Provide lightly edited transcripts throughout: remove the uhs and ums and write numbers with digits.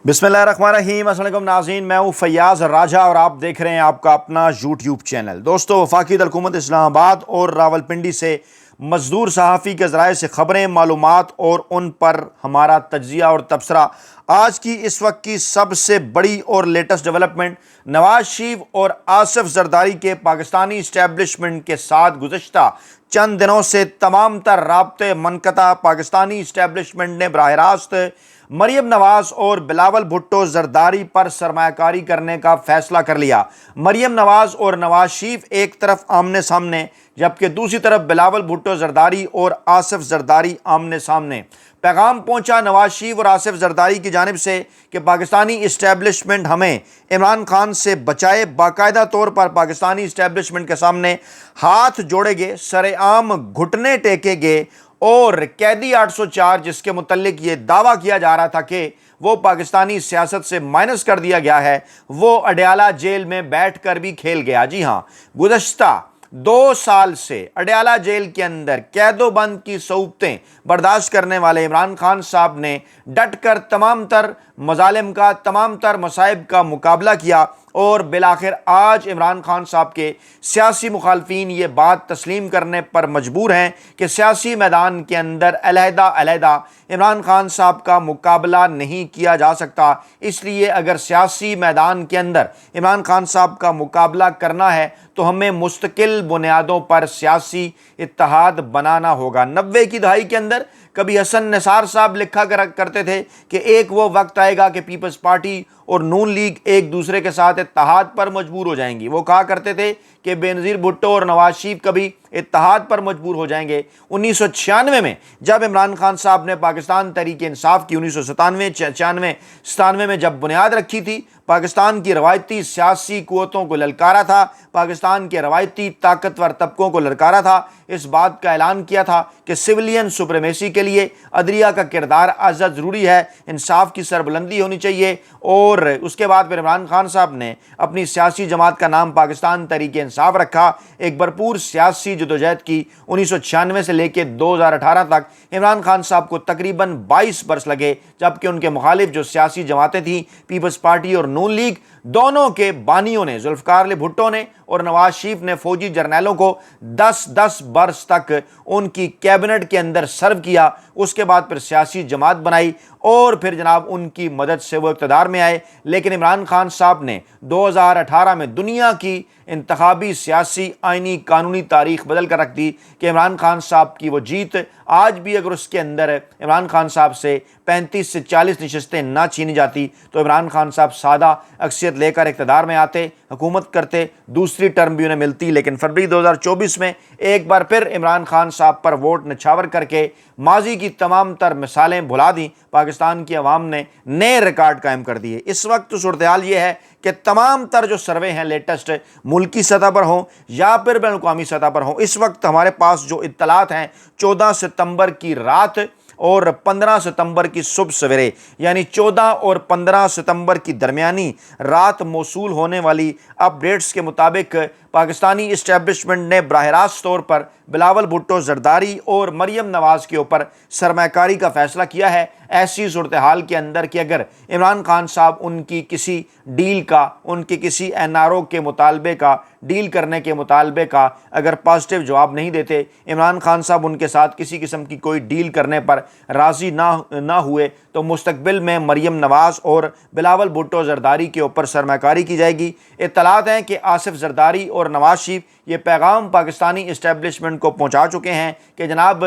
बिस्मिल्लाहिर्रहमानिर्रहीम। अस्सलाम वालेकुम नाज़रीन, मैं हूँ फैयाज़ राजा और आप देख रहे हैं आपका अपना यूट्यूब चैनल। दोस्तों, वफाकी हुकूमत इस्लामाबाद और रावलपिंडी से मजदूर सहाफ़ी के ज़राए से ख़बरें, मालूमात और उन पर हमारा तज्ज़िया और तबसरा। आज की इस वक्त की सबसे बड़ी और लेटेस्ट डेवलपमेंट, नवाज शरीफ और आसिफ जरदारी के पाकिस्तानी इस्टेब्लिशमेंट के साथ गुज़श्ता चंद दिनों से तमाम तर राब्ते मनक़ता। पाकिस्तानी इस्टेब्लिशमेंट ने बराह रास्त मरियम नवाज और बिलावल भुट्टो जरदारी पर सरमायाकारी करने का फैसला कर लिया। मरियम नवाज और नवाज शरीफ एक तरफ आमने सामने, जबकि दूसरी तरफ बिलावल भुट्टो जरदारी और आसिफ जरदारी आमने सामने। पैगाम पहुंचा नवाज शरीफ और आसिफ जरदारी की जानिब से कि पाकिस्तानी इस्टेब्लिशमेंट हमें इमरान खान से बचाए। बाकायदा तौर पर पाकिस्तानी इस्टेब्लिशमेंट के सामने हाथ जोड़ेंगे, सरेआम घुटने टेकेंगे और कैदी 804 जिसके मुतल्लिक ये दावा किया जा रहा था कि वो पाकिस्तानी सियासत से माइनस कर दिया गया है, वो अडयाला जेल में बैठ कर भी खेल गया। जी हाँ, गुज़श्ता 2 साल से अडयाला जेल के अंदर कैदोबंद की सऊबतें बर्दाश्त करने वाले इमरान खान साहब ने डट कर तमाम तर मजालिम का, तमाम तर मसाइब का मुकाबला किया और बिलाखिर आज इमरान खान साहब के सियासी मुखालफीन ये बात तस्लीम करने पर मजबूर हैं कि सियासी मैदान के अंदर अलहदा इमरान खान साहब का मुकाबला नहीं किया जा सकता। इसलिए अगर सियासी मैदान के अंदर इमरान खान साहब का मुकाबला करना है तो हमें मुस्तकिल बुनियादों पर सियासी इत्तेहाद बनाना होगा। 90 की दहाई के अंदर कभी हसन निसार साहब लिखा करते थे कि एक वो वक्त आएगा कि पीपल्स पार्टी और नून लीग एक दूसरे के साथ इत्तेहाद पर मजबूर हो जाएंगी। वो कहा करते थे कि बेनज़ीर भुट्टो और नवाज शरीफ कभी इत्तेहाद पर मजबूर हो जाएंगे। 1996 में जब इमरान खान साहब ने पाकिस्तान तहरीक इंसाफ की 1997 में जब बुनियाद रखी थी, पाकिस्तान की रवायती सियासी कुव्वतों को ललकारा था, पाकिस्तान के रवायती ताकतवर तबकों को ललकारा था, इस बात का ऐलान किया था कि सिविलियन सुप्रीमेसी के लिए अदलिया का किरदार आज़ाद ज़रूरी है, इंसाफ की सरबुलंदी होनी चाहिए। और उसके बाद फिर इमरान खान साहब ने अपनी सियासी जमात का नाम पाकिस्तान तहरीक इंसाफ रखा। एक भरपूर सियासी जदोजहद की 1996 से लेकर 2018 तक इमरान खान साहब को तकरीबन 22 बरस लगे, जबकि उनके मुखालिफ जो सियासी जमातें थीं, पीपल्स पार्टी और नून लीग, दोनों के बानियों ने, जुल्फ़िकार अली भुट्टो ने और नवाज शरीफ ने फौजी जर्नैलों को 10-10 बरस तक उनकी कैबिनेट के अंदर सर्व किया। उसके बाद फिर सियासी जमात बनाई और फिर जनाब उनकी मदद से वो इक़्तिदार में आए। लेकिन इमरान खान साहब ने 2018 में दुनिया की इंतखाबी सियासी आइनी कानूनी तारीख बदल कर रख दी कि इमरान खान साहब की वो जीत आज भी अगर उसके अंदर इमरान खान साहब से 35 से 40 नशस्तें ना छीनी जाती तो इमरान खान साहब सादा अक्सियत लेकर इक़्तिदार में आते, हुकूमत करते, दूसरी टर्म भी उन्हें मिलती। लेकिन फरवरी 2024 में एक बार फिर इमरान खान साहब पर वोट नछावर करके माजी की तमाम तर मिसालें भुला दी। पाकिस्तान की आवाम ने नए रिकॉर्ड कायम कर दिए। इस वक्त तो सूरत हाल ये है कि तमाम तर जो सर्वे हैं लेटेस्ट, मुल्की सतह पर हों या फिर बैनुल-अक़वामी सतह पर हों, इस वक्त हमारे पास जो इत्तलात हैं 14 सितंबर की रात और 15 सितंबर की सुबह सवेरे, यानी 14 और 15 सितंबर की दरमियानी रात मौसूल होने वाली अपडेट्स के मुताबिक पाकिस्तानी इस्टेब्लिशमेंट ने बराह रास्त तौर पर बिलावल भुट्टो जरदारी और मरियम नवाज के ऊपर सरमायाकारी का फैसला किया है। ऐसी सूरत हाल के अंदर कि अगर इमरान खान साहब उनकी किसी डील का, उनके किसी एनआरओ के मुतालबे का, डील करने के मुतालबे का अगर पॉजिटिव जवाब नहीं देते, इमरान खान साहब उनके साथ किसी किस्म की कोई डील करने पर राज़ी ना हुए, तो मुस्तकबिल में मरियम नवाज और बिलावल भुट्टो जरदारी के ऊपर सरमायाकारी की जाएगी। इत्तलात हैं कि आसिफ जरदारी और नवाज शरीफ ये पैगाम पाकिस्तानी इस्टेब्लिशमेंट को पहुंचा चुके हैं कि जनाब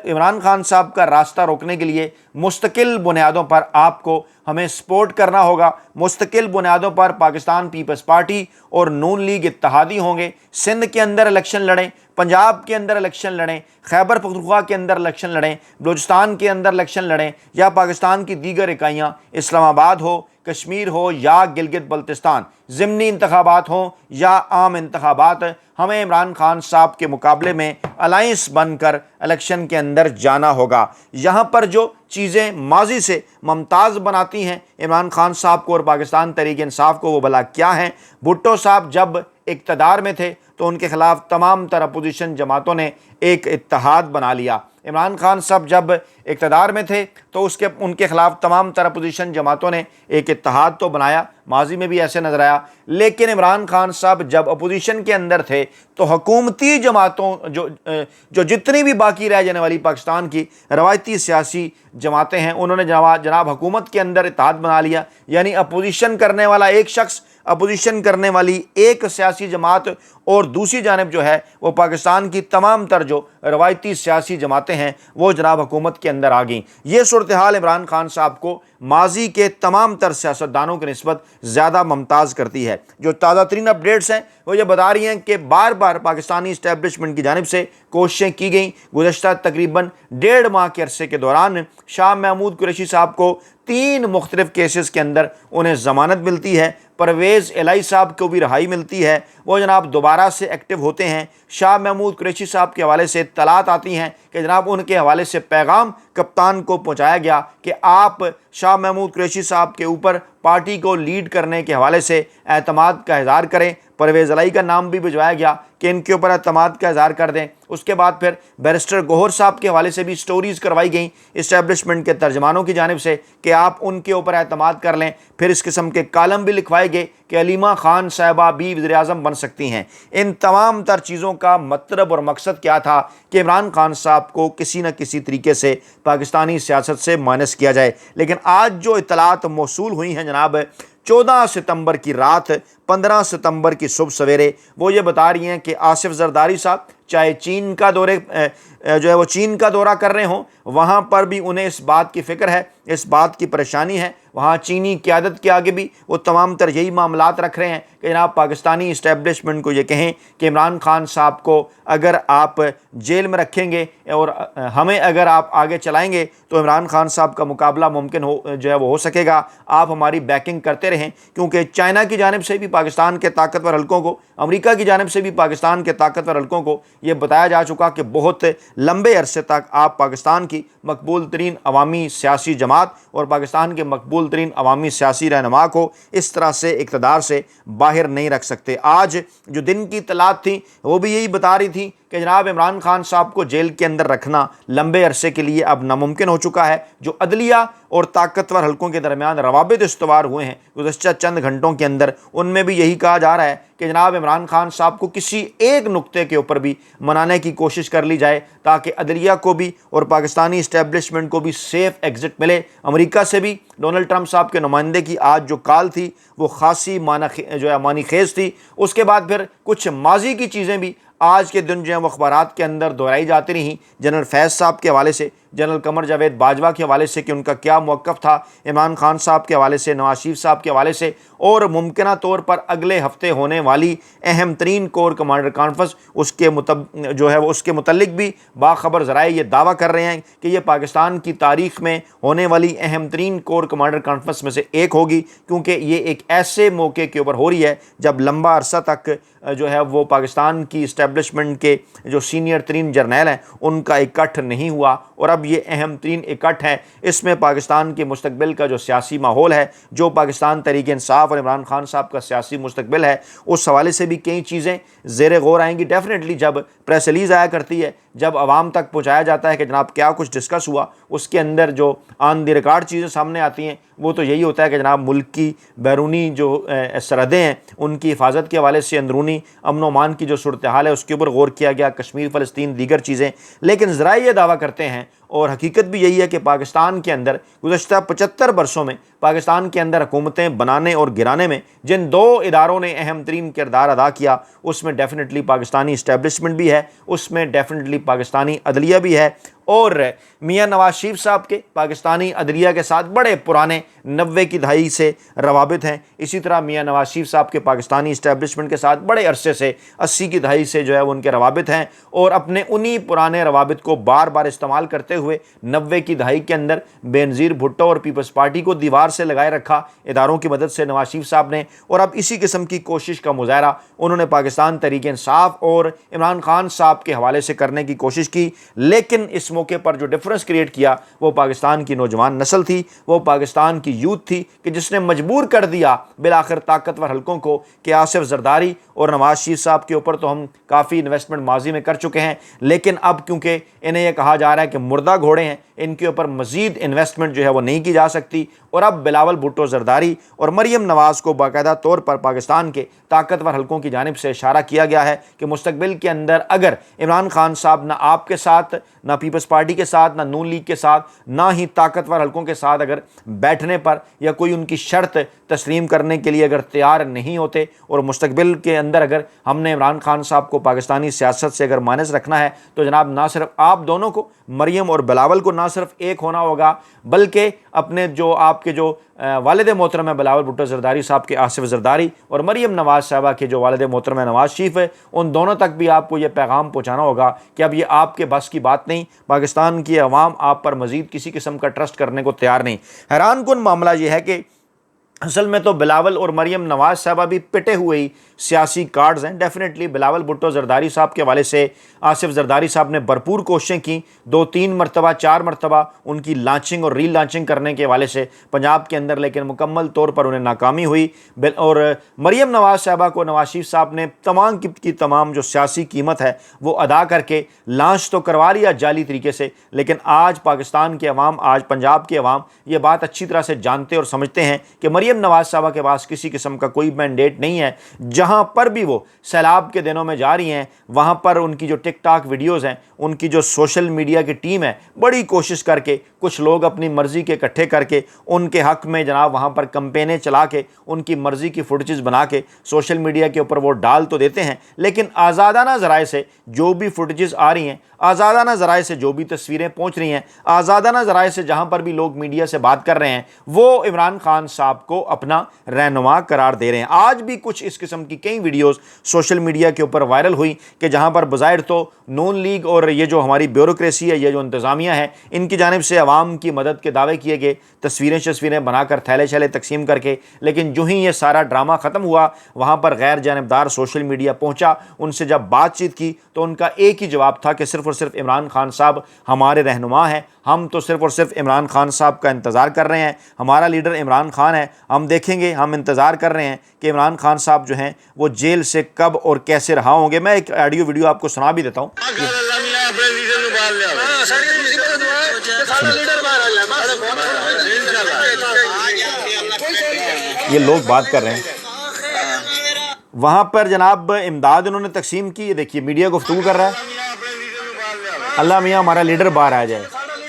इमरान खान साहब का रास्ता रोकने के लिए मुस्तकिल बुनियादों पर आपको हमें सपोर्ट करना होगा। मुस्तकिल बुनियादों पर पाकिस्तान पीपल्स पार्टी और नून लीग इत्तेहादी होंगे। सिंध के अंदर इलेक्शन लड़ें, पंजाब के अंदर इलेक्शन लड़ें, खैबर पख्तूनख्वा के अंदर इलेक्शन लड़ें, बलूचिस्तान के अंदर इलेक्शन लड़ें, या पाकिस्तान की दीगर इकाइयाँ इस्लामाबाद हो, कश्मीर हो या गिलगित बल्तिस्तान, ज़िमनी इंतखाबात हों या आम इंतखाबात, हमें इमरान खान साहब के मुकाबले में अलाइंस बनकर इलेक्शन के अंदर जाना होगा। यहाँ पर जो चीज़ें माजी से मुमताज़ बनाती हैं इमरान खान साहब को और पाकिस्तान तहरीक इंसाफ को, वो भला क्या हैं? भुट्टो साहब जब इक़्तिदार में थे तो उनके खिलाफ तमाम तर अपोजिशन जमातों ने एक इत्तेहाद बना लिया। इमरान खान साहब जब इक़्तिदार में थे तो उनके ख़िलाफ़ तमाम तर अपोजिशन जमातों ने एक इत्तेहाद तो बनाया, माजी में भी ऐसे नज़र आया। लेकिन इमरान खान साहब जब अपोजिशन के अंदर थे तो हुकूमती जमातों जो जितनी भी बाकी रह जाने वाली पाकिस्तान की रवायती सियासी जमातें हैं, उन्होंने जनाब हुकूमत के अंदर इत्तेहाद बना लिया। यानी अपोजिशन करने वाला एक शख्स, अपोजिशन करने वाली एक सियासी जमात और दूसरी जानिब जो है वो पाकिस्तान की तमाम तर जो रवायती सियासी जमातें हैं वो जनाब हुकूमत के अंदर आ गईं। ये सूरत हाल इमरान खान साहब को माजी के तमाम तर सियासतदानों की निस्बत ज़्यादा मुमताज़ करती है। जो ताज़ा तरीन अपडेट्स हैं वो ये बता रही हैं कि बार बार पाकिस्तानी इस्टेब्लिशमेंट की जानिब से कोशिशें की गई। गुज़श्ता तकरीबन 1.5 माह के अरसे के दौरान शाह महमूद कुरैशी साहब को 3 मुख्तलिफ केसेस के अंदर उन्हें ज़मानत मिलती है। परवेज़ इलाही साहब को भी रहाई मिलती है, वो जनाब दोबारा से एक्टिव होते हैं। शाह महमूद कुरैशी साहब के हवाले से इत्तलात आती हैं कि जनाब उनके हवाले से पैगाम कप्तान को पहुँचाया गया कि आप शाह महमूद कुरैशी साहब के ऊपर पार्टी को लीड करने के हवाले से एतमाद का इज़हार करें। परवेज़ इलाही का नाम भी भिजवाया गया कि इनके ऊपर एतमाद का इज़हार कर दें। उसके बाद फिर बैरिस्टर गौहर साहब के हवाले से भी स्टोरीज़ करवाई गई इस्टेब्लिशमेंट के तर्जमानों की जानिब से कि आप उनके ऊपर एतमाद कर लें। फिर इस किस्म के कालम भी लिखवाए गए कि अलीमा खान साहिबा भी वज़ीर-ए-आज़म बन सकती हैं। इन तमाम तर चीज़ों का मतलब और मकसद क्या था कि इमरान खान साहब को किसी न किसी तरीके से पाकिस्तानी सियासत से माइनस किया जाए। लेकिन आज जो इत्तलात मौसूल हुई हैं जनाब 14 सितंबर की रात 15 सितंबर की सुबह सवेरे, वो ये बता रही हैं कि आसिफ जरदारी साहब चाहे चीन का दौरे जो है वो चीन का दौरा कर रहे हों, वहाँ पर भी उन्हें इस बात की फ़िक्र है, इस बात की परेशानी है। वहाँ चीनी क़यादत के आगे भी वो तमाम तर यही मामलात रख रहे हैं कि जनाब पाकिस्तानी इस्टेब्लिशमेंट को ये कहें कि इमरान खान साहब को अगर आप जेल में रखेंगे और हमें अगर आप आगे चलाएंगे तो इमरान खान साहब का मुकाबला मुमकिन जो है वो हो सकेगा। आप हमारी बैकिंग करते रहें, क्योंकि चाइना की जानिब से भी पाकिस्तान के ताकतवर हलकों को, अमेरिका की जानिब से भी पाकिस्तान के ताकतवर हलकों को ये बताया जा चुका कि बहुत लंबे अरसे तक आप पाकिस्तान की मकबूल तरीन अवामी सियासी जमात और पाकिस्तान के मकबूल तरीन अवामी सियासी रहनुमा को इस तरह से इक़्तिदार से बाहर नहीं रख सकते। आज जो दिन की इत्तलात थी वो भी यही बता रही थी कि जनाब इमरान खान साहब को जेल के अंदर रखना लंबे अरसे के लिए अब नामुमकिन हो चुका है। जो अदलिया और ताकतवर हलकों के दरमियान रवाबित इस्तवार हुए हैं गुज़श्ता चंद घंटों के अंदर, उनमें भी यही कहा जा रहा है कि जनाब इमरान खान साहब को किसी एक नुक्ते के ऊपर भी मनाने की कोशिश कर ली जाए ताकि अदलिया को भी और पाकिस्तानी इस्टेब्लिशमेंट को भी सेफ़ एग्ज़िट मिले। अमेरिका से भी डोनाल्ड ट्रंप साहब के नुमाइंदे की आज जो कॉल थी वो खासी मानी खेज थी। उसके बाद फिर कुछ माजी की चीज़ें भी आज के दिन जो है वो अखबारात के अंदर दोहराई जाती रहीं। जनरल फैज़ साहब के हवाले से, जनरल कमर जावेद बाजवा के हवाले से कि उनका क्या मौक़िफ़ था, इमरान खान साहब के हवाले से, नवाज़ शरीफ साहब के हवाले से, और मुमकिना तौर पर अगले हफ्ते होने वाली अहम तरीन कोर कमांडर कॉन्फ्रेंस उसके मुतल्लिक भी बाखबर ज़राए ये दावा कर रहे हैं कि ये पाकिस्तान की तारीख़ में होने वाली अहम तरीन कोर कमांडर कॉन्फ्रेंस में से एक होगी, क्योंकि ये एक ऐसे मौके के ऊपर हो रही है जब लंबा अरसा तक जो है वो पाकिस्तान की इस्टेब्लिशमेंट के जो सीनियर तरीन जर्नैल हैं उनका इकट्ठ नहीं हुआ, और अब ये अहम तरीन इकट्ठ है। इसमें पाकिस्तान के मुस्तकबिल का जो सियासी माहौल है, जो पाकिस्तान तहरीक इंसाफ और इमरान खान साहब का सियासी मुस्तकबिल है, उस हवाले से भी कई चीज़ें ज़ेर गौर आएंगी। डेफिनेटली जब प्रेस रिलीज़ आया करती है, जब आवाम तक पहुँचाया जाता है कि जनाब क्या कुछ डिस्कस हुआ, उसके अंदर जो ऑन द रिकॉर्ड चीज़ें सामने आती हैं वो तो यही होता है कि जनाब मुल्क की बैरूनी जो सरहदें हैं उनकी हिफाजत के हवाले से, अंदरूनी अमन व अमान की जो सूरत हाल है उसके ऊपर गौर किया गया, कश्मीर फ़लस्तीन दीगर चीज़ें। लेकिन ज़रा ये दावा करते हैं और हकीकत भी यही है कि पाकिस्तान के अंदर गुज़श्ता 75 बरसों में पाकिस्तान के अंदर हुकूमतें बनाने और गिराने में जिन 2 इदारों ने अहम तरीन किरदार अदा किया, उसमें डेफिनेटली पाकिस्तानी इस्टेब्लिशमेंट भी है, उसमें डेफिनेटली पाकिस्तानी अदलिया भी है, और मियाँ नवाज शरीफ साहब के पाकिस्तानी अदलिया के साथ बड़े पुराने 90 की दहाई से रवाबित हैं। इसी तरह मियाँ नवाज शरीफ साहब के पाकिस्तानी इस्टेब्लिशमेंट के साथ बड़े अरसे से 80 की दहाई से जो है वो उनके रवाबित हैं, और अपने उन्हीं पुराने रवाबित को बार बार इस्तेमाल करते हुए 90 की दहाई के अंदर बेनज़ीर भुट्टो और पीपल्स पार्टी को दीवार से लगाए रखा इदारों की मदद से नवाज शरीफ साहब ने, और अब इसी किस्म की कोशिश का मुज़ाहरा उन्होंने पाकिस्तान तहरीक इंसाफ और इमरान खान साहब के हवाले से करने की कोशिश की। लेकिन इस موقع پر جو ڈفرنس کریٹ کیا وہ پاکستان کی نوجوان نسل تھی، وہ پاکستان کی یوتھ تھی کہ جس نے مجبور کر دیا بالآخر طاقتور حلقوں کو کہ آصف زرداری اور نواز شریف صاحب کے اوپر تو ہم کافی انویسٹمنٹ ماضی میں کر چکے ہیں، لیکن اب کیونکہ انہیں یہ کہا جا رہا ہے کہ مردہ گھوڑے ہیں، ان کے اوپر مزید انویسٹمنٹ جو ہے وہ نہیں کی جا سکتی، اور اب بلاول بھٹو زرداری اور مریم نواز کو باقاعدہ طور پر پاکستان کے طاقتور حلقوں کی جانب سے اشارہ کیا گیا ہے کہ مستقبل کے اندر اگر عمران خان صاحب نہ آپ کے ساتھ، نہ پیپلز پارٹی کے ساتھ، نہ نون لیگ کے ساتھ، نہ ہی طاقتور حلقوں کے ساتھ اگر بیٹھنے پر یا کوئی ان کی شرط تسلیم کرنے کے لیے اگر تیار نہیں ہوتے، اور مستقبل کے اندر اگر ہم نے عمران خان صاحب کو پاکستانی سیاست سے اگر مانس رکھنا ہے تو جناب نہ صرف آپ دونوں کو، مریم اور بلاول کو، نہ صرف ایک ہونا ہوگا بلکہ اپنے جو آپ کے جو والد محترم ہے بلاول بھٹو زرداری صاحب کے آصف زرداری اور مریم نواز صاحبہ کے جو والد محترم ہے نواز شریف ہے، ان دونوں تک بھی آپ کو یہ پیغام پہنچانا ہوگا کہ اب یہ آپ کے بس کی بات نہیں، پاکستان کی عوام آپ پر مزید کسی قسم کا ٹرسٹ کرنے کو تیار نہیں۔ حیران کن معاملہ یہ ہے کہ اصل میں تو بلاول اور مریم نواز صاحبہ بھی پٹے ہوئے ہی سیاسی کارڈز ہیں۔ ڈیفینیٹلی بلاول بھٹو زرداری صاحب کے حوالے سے آصف زرداری صاحب نے بھرپور کوششیں کی، 2-3 مرتبہ 4 مرتبہ ان کی لانچنگ اور ری لانچنگ کرنے کے حوالے سے پنجاب کے اندر، لیکن مکمل طور پر انہیں ناکامی ہوئی، اور مریم نواز صاحبہ کو نواز شریف صاحب نے تمام کی تمام جو سیاسی قیمت ہے وہ ادا کر کے لانچ تو کروا لیا جعلی طریقے سے، لیکن آج پاکستان کے عوام، آج پنجاب کے عوام یہ بات اچھی طرح سے جانتے اور سمجھتے ہیں کہ مریم نواز صاحبہ کے پاس کسی قسم کا کوئی مینڈیٹ نہیں ہے۔ جہاں پر بھی وہ سیلاب کے دنوں میں جا رہی ہیں وہاں پر ان کی جو ٹک ٹاک ویڈیوز ہیں، ان کی جو سوشل میڈیا کی ٹیم ہے، بڑی کوشش کر کے کچھ لوگ اپنی مرضی کے اکٹھے کر کے ان کے حق میں جناب وہاں پر کمپینیں چلا کے ان کی مرضی کی فوٹیجز بنا کے سوشل میڈیا کے اوپر وہ ڈال تو دیتے ہیں، لیکن آزادانہ ذرائع سے جو بھی فوٹیجز آ رہی ہیں، آزادانہ ذرائع سے جو بھی تصویریں پہنچ رہی ہیں، آزادانہ ذرائع سے جہاں پر بھی لوگ میڈیا سے بات کر رہے ہیں، وہ عمران خان صاحب کو اپنا رہنما قرار دے رہے ہیں۔ آج بھی کچھ اس قسم کی کئی ویڈیوز سوشل میڈیا کے اوپر وائرل ہوئی کہ جہاں پر بظاہر تو نون لیگ اور یہ جو ہماری بیوروکریسی ہے، یہ جو انتظامیہ ہے، ان کی جانب سے عوام کی مدد کے دعوے کیے گئے، تصویریں بنا کر تھیلے چھیلے تقسیم کر کے، لیکن جو ہی یہ سارا ڈرامہ ختم ہوا، وہاں پر غیر جانبدار سوشل میڈیا پہنچا، ان سے جب بات چیت کی تو ان کا ایک ہی جواب تھا کہ صرف اور صرف عمران خان صاحب ہمارے رہنما ہیں، ہم تو صرف اور صرف عمران خان صاحب کا انتظار کر رہے ہیں، ہمارا لیڈر عمران خان ہے، ہم دیکھیں گے، ہم انتظار کر رہے ہیں کہ عمران خان صاحب جو ہیں وہ جیل سے کب اور کیسے رہا ہوں گے۔ میں ایک آڈیو ویڈیو آپ کو سنا بھی دیتا ہوں۔ یہ لوگ بات کر رہے ہیں وہاں پر جناب، امداد انہوں نے تقسیم کی، یہ دیکھیے میڈیا گفتگو کر رہا ہے، اللہ میاں ہمارا لیڈر باہر آ جائے۔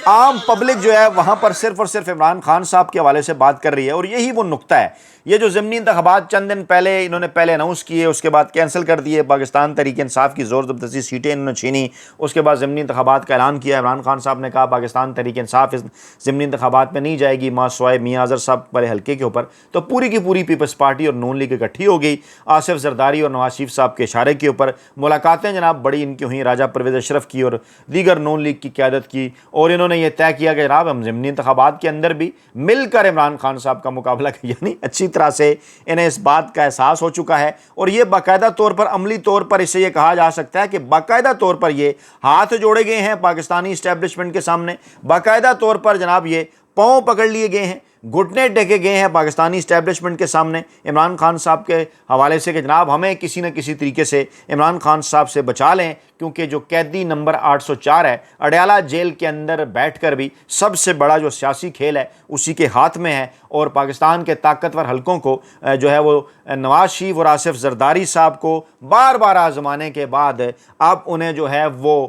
عام پبلک جو ہے وہاں پر صرف اور صرف عمران خان صاحب کے حوالے سے بات کر رہی ہے، اور یہی وہ نقطہ ہے۔ یہ جو ضمنی انتخابات چند دن پہلے انہوں نے اناؤنس کیے، اس کے بعد کینسل کر دیے، پاکستان تحریک انصاف کی زور زبردستی سیٹیں انہوں نے چھینی، اس کے بعد ضمنی انتخابات کا اعلان کیا۔ عمران خان صاحب نے کہا پاکستان تحریک انصاف اس ضمنی انتخابات میں نہیں جائے گی، ماں سوائے میاں اظہر صاحب والے حلقے کے اوپر، تو پوری کی پوری پیپلز پارٹی اور نون لیگ اکٹھی ہو گئی آصف زرداری اور نواز شریف صاحب کے اشارے کے اوپر۔ ملاقاتیں جناب بڑی ان کی ہوئیں راجہ پرویز اشرف کی اور دیگر نون لیگ کی قیادت کی، اور انہوں نے یہ طے کیا کہ جناب ہم ضمنی انتخابات کے اندر بھی مل کر عمران خان صاحب کا مقابلہ کیا، یعنی اچھی طرح سے انہیں اس بات کا احساس ہو چکا ہے، اور یہ باقاعدہ طور پر عملی طور پر اسے یہ کہا جا سکتا ہے کہ باقاعدہ طور پر یہ ہاتھ جوڑے گئے ہیں پاکستانی اسٹیبلشمنٹ کے سامنے، باقاعدہ طور پر جناب یہ پاؤں پکڑ لیے گئے ہیں، گھٹنے ٹیکے گئے ہیں پاکستانی اسٹیبلشمنٹ کے سامنے عمران خان صاحب کے حوالے سے کہ جناب ہمیں کسی نہ کسی طریقے سے عمران خان صاحب سے بچا لیں، کیونکہ جو قیدی نمبر 804 ہے اڈیالہ جیل کے اندر بیٹھ کر بھی سب سے بڑا جو سیاسی کھیل ہے اسی کے ہاتھ میں ہے، اور پاکستان کے طاقتور حلقوں کو جو ہے وہ نواز شریف اور آصف زرداری صاحب کو بار بار آزمانے کے بعد اب انہیں جو ہے وہ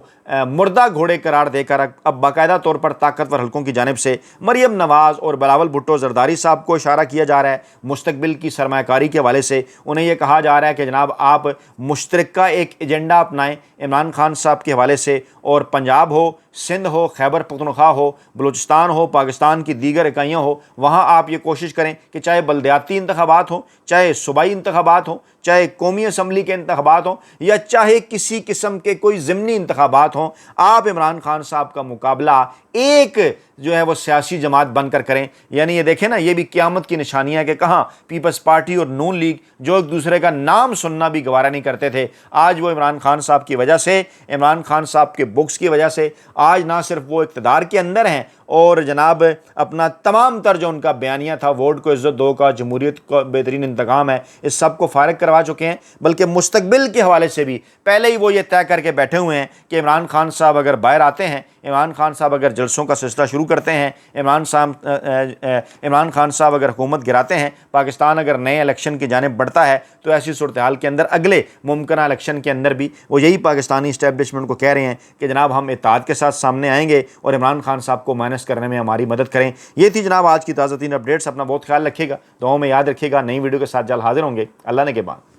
مردہ گھوڑے قرار دے کر اب باقاعدہ طور پر طاقتور حلقوں کی جانب سے مریم نواز اور بلاول بھٹو زرداری صاحب کو اشارہ کیا جا رہا ہے۔ مستقبل کی سرمایہ کاری کے حوالے سے انہیں یہ کہا جا رہا ہے کہ جناب آپ مشترکہ ایک ایجنڈا اپنائیں عمران خان صاحب کے حوالے سے، اور پنجاب ہو، سندھ ہو، خیبر پختونخوا ہو، بلوچستان ہو، پاکستان کی دیگر اکائیاں ہو، وہاں آپ یہ کوشش کریں کہ چاہے بلدیاتی انتخابات ہوں، چاہے صوبائی انتخابات ہوں، چاہے قومی اسمبلی کے انتخابات ہوں، یا چاہے کسی قسم کے کوئی ضمنی انتخابات ہوں، آپ عمران خان صاحب کا مقابلہ ایک جو ہے وہ سیاسی جماعت بن کر کریں۔ یعنی یہ دیکھیں نا، یہ بھی قیامت کی نشانیاں ہے کہ کہاں پیپلز پارٹی اور نون لیگ جو ایک دوسرے کا نام سننا بھی گوارا نہیں کرتے تھے، آج وہ عمران خان صاحب کی وجہ سے، عمران خان صاحب کے بکس کی وجہ سے، آج نہ صرف وہ اقتدار کے اندر ہیں اور جناب اپنا تمام تر جو ان کا بیانیہ تھا ووٹ کو عزت دو کا، جمہوریت کا بہترین انتقام ہے، اس سب کو فارغ کروا چکے ہیں، بلکہ مستقبل کے حوالے سے بھی پہلے ہی وہ یہ طے کر کے بیٹھے ہوئے ہیں کہ عمران خان صاحب اگر باہر آتے ہیں، عمران خان صاحب اگر جلسوں کا سلسلہ شروع کرتے ہیں، عمران خان صاحب اگر حکومت گراتے ہیں، پاکستان اگر نئے الیکشن کی جانب بڑھتا ہے، تو ایسی صورتحال کے اندر اگلے ممکنہ الیکشن کے اندر بھی وہ یہی پاکستانی اسٹیبلشمنٹ کو کہہ رہے ہیں کہ جناب ہم اتحاد کے ساتھ سامنے آئیں گے اور عمران خان صاحب کو مائنس کرنے میں ہماری مدد کریں۔ یہ تھی جناب آج کی تازہ ترین اپڈیٹس۔ اپنا بہت خیال رکھیے گا، دعاؤں میں یاد رکھیے گا۔ نئی ویڈیو کے ساتھ جلد حاضر ہوں گے۔ اللہ نے کے بعد